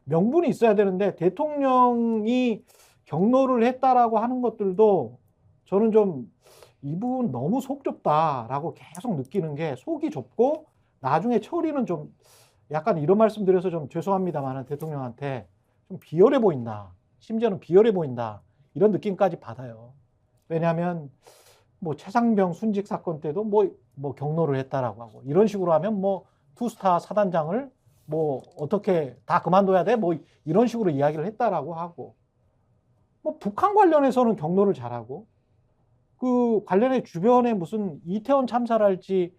명분이 있어야 되는데 대통령이 경로를 했다라고 하는 것들도 저는 좀 이 부분 너무 속 좁다라고 계속 느끼는 게 속이 좁고 나중에 처리는 좀 약간 이런 말씀 드려서 좀 죄송합니다만 대통령한테 좀 비열해 보인다. 심지어는 비열해 보인다. 이런 느낌까지 받아요. 왜냐하면 뭐 최상병 순직 사건 때도 뭐 경로를 했다라고 하고 이런 식으로 하면 뭐 투스타 사단장을 뭐 어떻게 다 그만둬야 돼? 뭐 이런 식으로 이야기를 했다라고 하고 뭐 북한 관련해서는 경로를 잘하고 그 관련해 주변에 무슨 이태원 참사랄지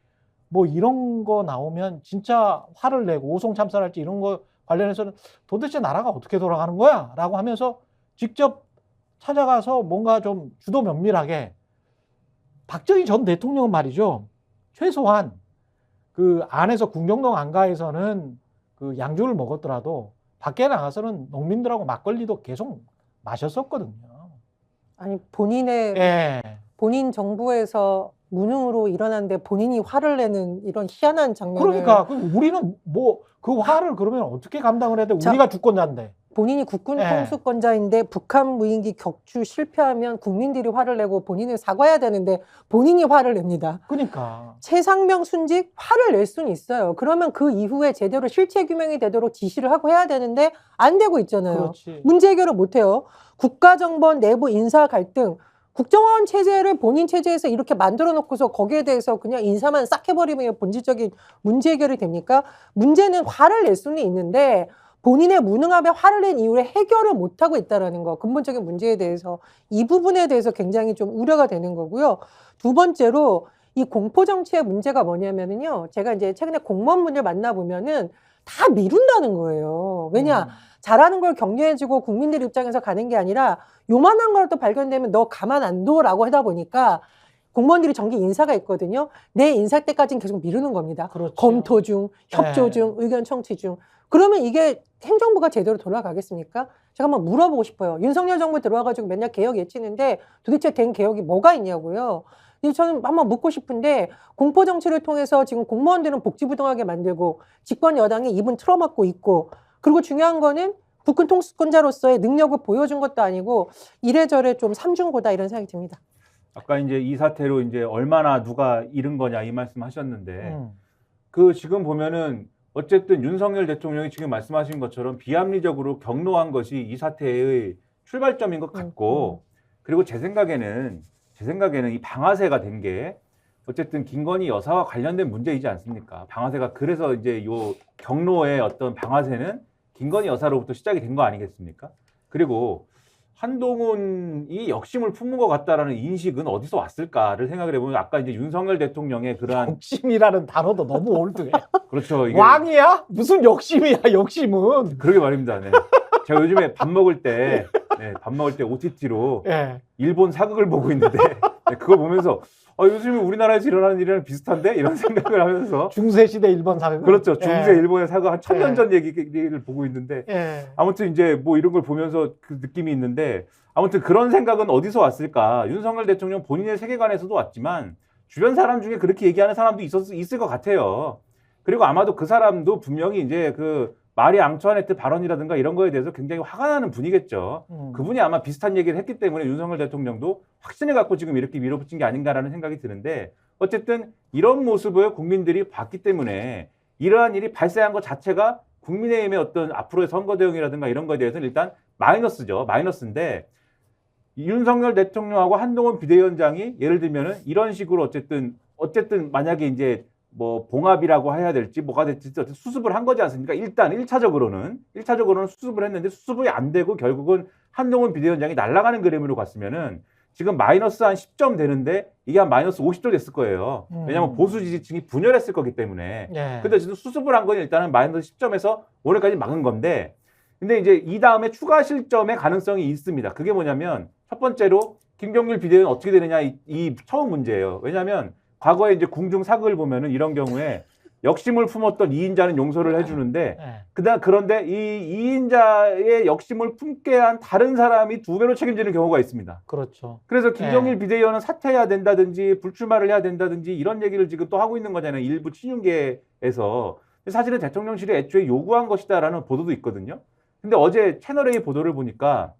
뭐 이런 거 나오면 진짜 화를 내고 오송 참사랄지 이런 거 관련해서는 도대체 나라가 어떻게 돌아가는 거야? 라고 하면서 직접 찾아가서 뭔가 좀 주도 면밀하게 박정희 전 대통령은 말이죠. 최소한 그 안에서 궁정동 안가에서는 그 양주를 먹었더라도 밖에 나가서는 농민들하고 막걸리도 계속 마셨었거든요. 아니 본인의 예. 본인 정부에서 무능으로 일어났는데 본인이 화를 내는 이런 희한한 장면을 그러니까 우리는 뭐 그 화를 그러면 어떻게 감당을 해야 돼? 자, 우리가 주권자인데. 본인이 국군 예. 통수권자인데 북한 무인기 격추 실패하면 국민들이 화를 내고 본인은 사과해야 되는데 본인이 화를 냅니다. 그러니까 최상병 순직 화를 낼 수는 있어요. 그러면 그 이후에 제대로 실체 규명이 되도록 지시를 하고 해야 되는데 안 되고 있잖아요. 그렇지. 문제 해결을 못 해요. 국가정보원 내부 인사 갈등, 국정원 체제를 본인 체제에서 이렇게 만들어 놓고서 거기에 대해서 그냥 인사만 싹 해버리면 본질적인 문제 해결이 됩니까? 문제는 화를 낼 수는 있는데 본인의 무능함에 화를 낸 이후에 해결을 못하고 있다는 거, 근본적인 문제에 대해서 이 부분에 대해서 굉장히 좀 우려가 되는 거고요. 두 번째로 이 공포 정치의 문제가 뭐냐면은요, 제가 이제 최근에 공무원분들 만나보면은 다 미룬다는 거예요. 왜냐? 잘하는 걸 격려해주고 국민들 입장에서 가는 게 아니라 요만한 거라도 발견되면 너 가만 안 둬라고 하다 보니까 공무원들이 정기 인사가 있거든요. 내 인사 때까지는 계속 미루는 겁니다. 그렇죠. 검토 중, 협조 네. 중, 의견 청취 중. 그러면 이게 행정부가 제대로 돌아가겠습니까? 제가 한번 물어보고 싶어요. 윤석열 정부 들어와가지고 맨날 개혁 외치는데 도대체 된 개혁이 뭐가 있냐고요. 근데 저는 한번 묻고 싶은데 공포 정치를 통해서 지금 공무원들은 복지부동하게 만들고 집권 여당이 입은 틀어막고 있고 그리고 중요한 거는 국군 통수권자로서의 능력을 보여준 것도 아니고 이래저래 좀 삼중고다 이런 생각이 듭니다. 아까 이제 이 사태로 이제 얼마나 누가 잃은 거냐 이 말씀하셨는데 음. 지금 보면은 어쨌든 윤석열 대통령이 지금 말씀하신 것처럼 비합리적으로 경로한 것이 이 사태의 출발점인 것 같고 그리고 제 생각에는 이 방아쇠가 된 게 어쨌든 김건희 여사와 관련된 문제이지 않습니까? 방아쇠가 그래서 이제 요 경로의 어떤 방아쇠는 김건희 여사로부터 시작이 된 거 아니겠습니까? 그리고 한동훈이 역심을 품은 것 같다라는 인식은 어디서 왔을까를 생각을 해보면 아까 이제 윤석열 대통령의 그러한 욕심이라는 단어도 너무 올드해. 그렇죠. 이게 왕이야? 무슨 욕심이야, 욕심은. 그러게 말입니다. 네. 제가 요즘에 밥 먹을 때 OTT로 예. 일본 사극을 보고 있는데 네, 그거 보면서 요즘에 우리나라에서 일어나는 일이랑 비슷한데 이런 생각을 하면서 중세시대 일본 사극. 그렇죠. 중세 일본의 사극 한 1000년 예. 전 얘기를 보고 있는데 예. 아무튼 이제 뭐 이런 걸 보면서 그 느낌이 있는데 아무튼 그런 생각은 어디서 왔을까? 윤석열 대통령 본인의 세계관에서도 왔지만 주변 사람 중에 그렇게 얘기하는 사람도 있을 것 같아요. 그리고 아마도 그 사람도 분명히 이제 그 마리 앙투아네트 발언이라든가 이런 거에 대해서 굉장히 화가 나는 분이겠죠. 그분이 아마 비슷한 얘기를 했기 때문에 윤석열 대통령도 확신을 갖고 지금 이렇게 밀어붙인 게 아닌가라는 생각이 드는데 어쨌든 이런 모습을 국민들이 봤기 때문에 이러한 일이 발생한 것 자체가 국민의힘의 어떤 앞으로의 선거 대응이라든가 이런 거에 대해서는 일단 마이너스죠. 마이너스인데 윤석열 대통령하고 한동훈 비대위원장이 예를 들면은 이런 식으로 어쨌든 만약에 이제 뭐 봉합이라고 해야 될지 뭐가 될지 어쨌든 수습을 한 거지 않습니까? 일단 1차적으로는 수습을 했는데 수습이 안 되고 결국은 한동훈 비대위원장이 날아가는 그림으로 갔으면은 지금 마이너스 한 10점 되는데 이게 한 마이너스 50점 됐을 거예요. 왜냐하면 보수 지지층이 분열했을 거기 때문에. 예. 근데 지금 수습을 한 건 일단은 마이너스 10점에서 오늘까지 막은 건데 근데 이제 이 다음에 추가 실점의 가능성이 있습니다. 그게 뭐냐면 첫 번째로 김경률 비대위원 어떻게 되느냐 이 처음 문제예요. 왜냐하면 과거에 이제 궁중 사극을 보면은 이런 경우에 역심을 품었던 2인자는 용서를 해주는데 그런데 이 2인자의 역심을 품게 한 다른 사람이 2배로 책임지는 경우가 있습니다. 그렇죠. 그래서 김경일 비대위원은 사퇴해야 된다든지 불출마를 해야 된다든지 이런 얘기를 지금 또 하고 있는 거잖아요. 일부 친윤계에서. 사실은 대통령실이 애초에 요구한 것이다라는 보도도 있거든요. 근데 어제 채널A 보도를 보니까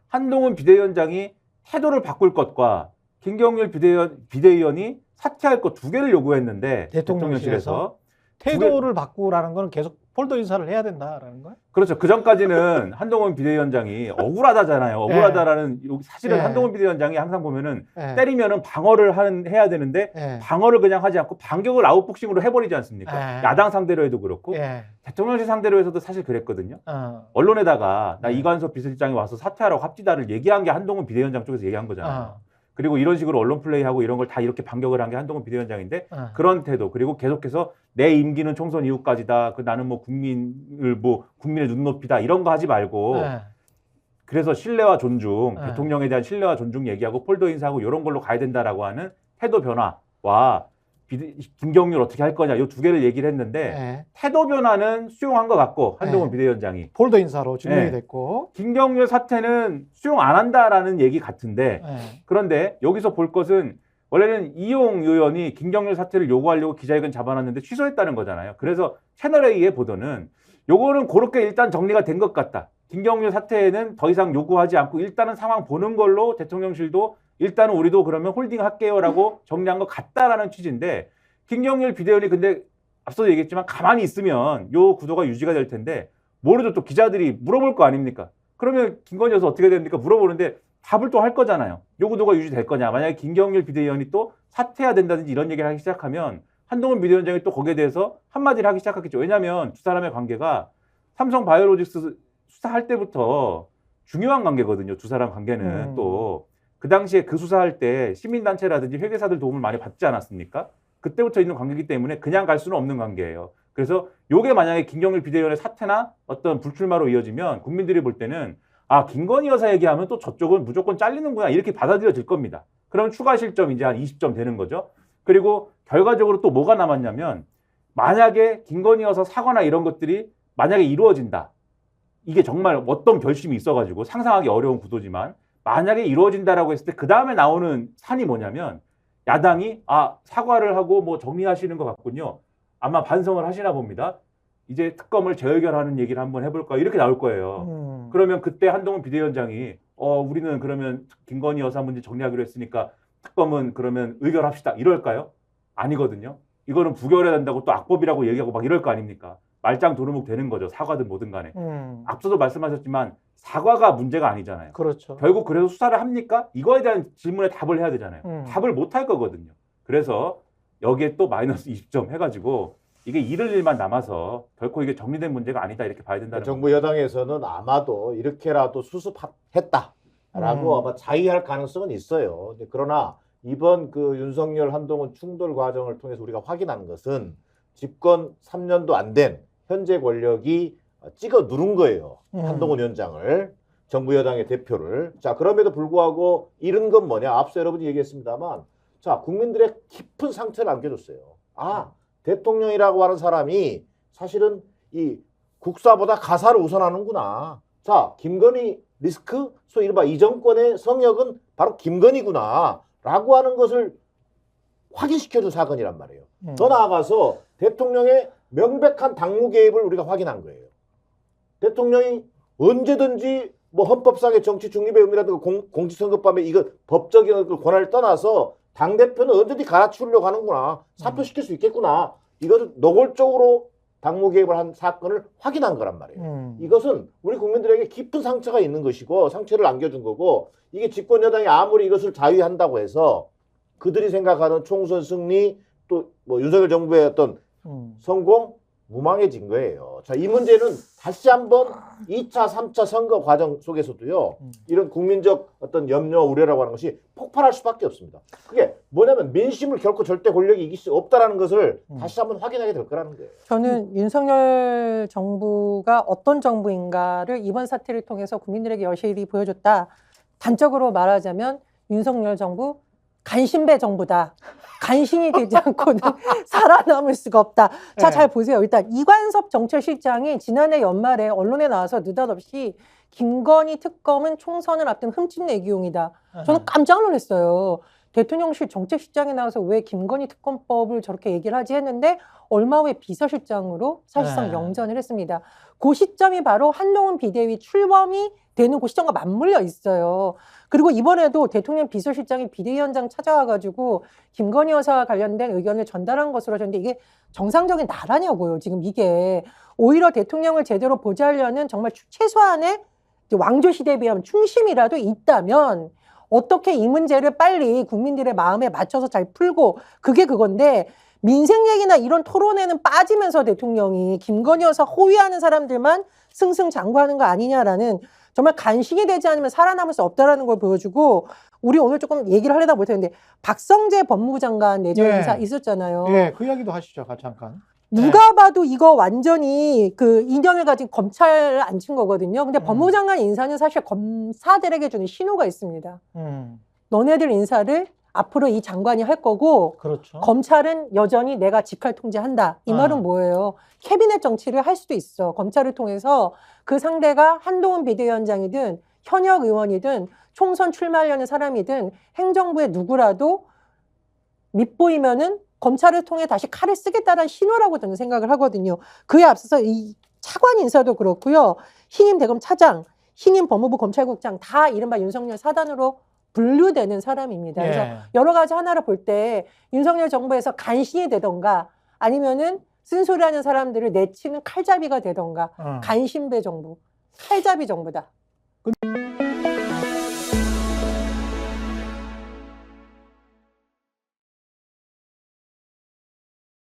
한동훈 비대위원장이 태도를 바꿀 것과 김경률 비대위원이 사퇴할 것 두 개를 요구했는데 대통령실에서 태도를 바꾸라는 건 계속 폴더 인사를 해야 된다라는 거예요? 그렇죠. 그 전까지는 한동훈 비대위원장이 억울하다잖아요. 억울하다라는 사실은 한동훈 비대위원장이 항상 보면은 때리면은 방어를 해야 되는데 방어를 그냥 하지 않고 반격을 아웃복싱으로 해버리지 않습니까? 야당 상대로 해도 그렇고 대통령실 상대로 해서도 사실 그랬거든요. 언론에다가 나 이관섭 비서실장이 와서 사퇴하라고 합디다를 얘기한 게 한동훈 비대위원장 쪽에서 얘기한 거잖아요. 그리고 이런 식으로 언론 플레이하고 이런 걸 다 이렇게 반격을 한 게 한동훈 비대위원장인데 그런 태도 그리고 계속해서 내 임기는 총선 이후까지다. 나는 국민의 눈높이다 이런 거 하지 말고 그래서 신뢰와 존중 대통령에 대한 신뢰와 존중 얘기하고 폴더 인사하고 이런 걸로 가야 된다라고 하는 태도 변화와 김경률 어떻게 할 거냐 이 두 개를 얘기를 했는데 태도 변화는 수용한 것 같고 한동훈 비대위원장이 폴더 인사로 증명이 됐고 김경률 사퇴는 수용 안 한다라는 얘기 같은데 그런데 여기서 볼 것은 원래는 이용 의원이 김경률 사퇴를 요구하려고 기자회견 잡아놨는데 취소했다는 거잖아요. 그래서 채널A의 보도는 요거는 그렇게 일단 정리가 된 것 같다. 김경률 사퇴는 더 이상 요구하지 않고 일단은 상황 보는 걸로 대통령실도 일단은 우리도 그러면 홀딩 할게요라고 정리한 것 같다라는 취지인데 김경률 비대위원이 근데 앞서도 얘기했지만 가만히 있으면 요 구도가 유지가 될 텐데 모르죠. 또 기자들이 물어볼 거 아닙니까? 그러면 김건희 여사 어떻게 됩니까? 물어보는데 답을 또 할 거잖아요. 요 구도가 유지될 거냐. 만약에 김경률 비대위원이 또 사퇴해야 된다든지 이런 얘기를 하기 시작하면 한동훈 비대위원장이 또 거기에 대해서 한마디를 하기 시작하겠죠. 왜냐하면 두 사람의 관계가 삼성 바이오로직스 수사할 때부터 중요한 관계거든요. 두 사람 관계는 또 그 당시에 그 수사할 때 시민단체라든지 회계사들 도움을 많이 받지 않았습니까? 그때부터 있는 관계이기 때문에 그냥 갈 수는 없는 관계예요. 그래서 요게 만약에 김경률 비대위원의 사퇴나 어떤 불출마로 이어지면 국민들이 볼 때는 아 김건희 여사 얘기하면 또 저쪽은 무조건 잘리는구나 이렇게 받아들여질 겁니다. 그럼 추가 실점 이제 한 20점 되는 거죠. 그리고 결과적으로 또 뭐가 남았냐면 만약에 김건희 여사 사과나 이런 것들이 만약에 이루어진다. 이게 정말 어떤 결심이 있어가지고 상상하기 어려운 구도지만 만약에 이루어진다라고 했을 때 그 다음에 나오는 산이 뭐냐면 야당이 사과를 하고 뭐 정리하시는 것 같군요. 아마 반성을 하시나 봅니다. 이제 특검을 재의결하는 얘기를 한번 해볼까 이렇게 나올 거예요. 그러면 그때 한동훈 비대위원장이 우리는 그러면 김건희 여사 문제 정리하기로 했으니까 특검은 그러면 의결합시다 이럴까요? 아니거든요. 이거는 부결해야 된다고 또 악법이라고 얘기하고 막 이럴 거 아닙니까? 말짱 도루묵 되는 거죠. 사과든 뭐든 간에. 앞서도 말씀하셨지만 사과가 문제가 아니잖아요. 그렇죠. 결국 그래서 수사를 합니까? 이거에 대한 질문에 답을 해야 되잖아요. 답을 못 할 거거든요. 그래서 여기에 또 마이너스 20점 해가지고 이게 잃을 일만 남아서 결코 이게 정리된 문제가 아니다 이렇게 봐야 된다는 정부 여당에서는 아마도 이렇게라도 수습했다라고 아마 자의할 가능성은 있어요. 그러나 이번 그 윤석열 한동훈 충돌 과정을 통해서 우리가 확인한 것은 집권 3년도 안 된 현재 권력이 찍어 누른 거예요. 한동훈 위원장을, 정부 여당의 대표를. 자, 그럼에도 불구하고 잃은 건 뭐냐? 앞서 여러분이 얘기했습니다만, 자, 국민들의 깊은 상처를 안겨줬어요. 대통령이라고 하는 사람이 사실은 이 국사보다 가사를 우선하는구나. 자, 김건희 리스크, 소위 이른바 이 정권의 성역은 바로 김건희구나. 라고 하는 것을 확인시켜준 사건이란 말이에요. 더 나아가서 대통령의 명백한 당무 개입을 우리가 확인한 거예요. 대통령이 언제든지 뭐 헌법상의 정치 중립의 의미라든가 공직선거법에 이거 법적인 권한을 떠나서 당대표는 언제든지 갈아치우려고 하는구나. 사표시킬 수 있겠구나. 이것을 노골적으로 당무 개입을 한 사건을 확인한 거란 말이에요. 이것은 우리 국민들에게 깊은 상처가 있는 것이고 상처를 안겨준 거고 이게 집권 여당이 아무리 이것을 자유한다고 해서 그들이 생각하는 총선 승리 또 뭐 윤석열 정부의 어떤 성공 무망해진 거예요. 자, 이 문제는 다시 한번 2차, 3차 선거 과정 속에서도요. 이런 국민적 어떤 염려, 우려라고 하는 것이 폭발할 수밖에 없습니다. 그게 뭐냐면 민심을 결코 절대 권력이 이길 수 없다라는 것을 다시 한번 확인하게 될 거라는 거예요. 저는 윤석열 정부가 어떤 정부인가를 이번 사태를 통해서 국민들에게 여실히 보여줬다. 단적으로 말하자면 윤석열 정부 간신배 정부다. 간신이 되지 않고는 살아남을 수가 없다. 자, 잘 보세요. 일단 이관섭 정책실장이 지난해 연말에 언론에 나와서 느닷없이 김건희 특검은 총선을 앞둔 흠집내기용이다. 저는 깜짝 놀랐어요. 대통령실 정책실장에 나와서 왜 김건희 특검법을 저렇게 얘기를 하지 했는데 얼마 후에 비서실장으로 사실상 네. 영전을 했습니다. 그 시점이 바로 한동훈 비대위 출범이 되는 그 시점과 맞물려 있어요. 그리고 이번에도 대통령 비서실장이 비대위원장 찾아와가지고 김건희 여사와 관련된 의견을 전달한 것으로 하셨는데 이게 정상적인 나라냐고요. 지금 이게 오히려 대통령을 제대로 보좌하려는 정말 최소한의 왕조시대에 비하면 충심이라도 있다면 어떻게 이 문제를 빨리 국민들의 마음에 맞춰서 잘 풀고 그게 그건데 민생 얘기나 이런 토론에는 빠지면서 대통령이 김건희 여사 호위하는 사람들만 승승장구하는 거 아니냐라는 정말 간신히 되지 않으면 살아남을 수 없다라는 걸 보여주고 우리 오늘 조금 얘기를 하려다 못했는데 박성재 법무부 장관 내정 예. 인사 있었잖아요. 예, 그 이야기도 하시죠. 같이 잠깐. 누가 봐도 이거 완전히 그 이념을 가진 검찰을 앉힌 거거든요. 근데 법무부 장관 인사는 사실 검사들에게 주는 신호가 있습니다. 너네들 인사를 앞으로 이 장관이 할 거고 그렇죠. 검찰은 여전히 내가 직할 통제한다. 이 말은 뭐예요? 캐비넷 정치를 할 수도 있어. 검찰을 통해서 그 상대가 한동훈 비대위원장이든 현역 의원이든 총선 출마하려는 사람이든 행정부의 누구라도 밉보이면은 검찰을 통해 다시 칼을 쓰겠다는 신호라고 저는 생각을 하거든요. 그에 앞서서 이 차관 인사도 그렇고요. 신임 대검 차장, 신임 법무부 검찰국장 다 이른바 윤석열 사단으로 분류되는 사람입니다. 그래서 예. 여러 가지 하나를 볼 때 윤석열 정부에서 간신이 되던가 아니면은 쓴소리하는 사람들을 내치는 칼잡이가 되던가 간신배 정부, 칼잡이 정부다.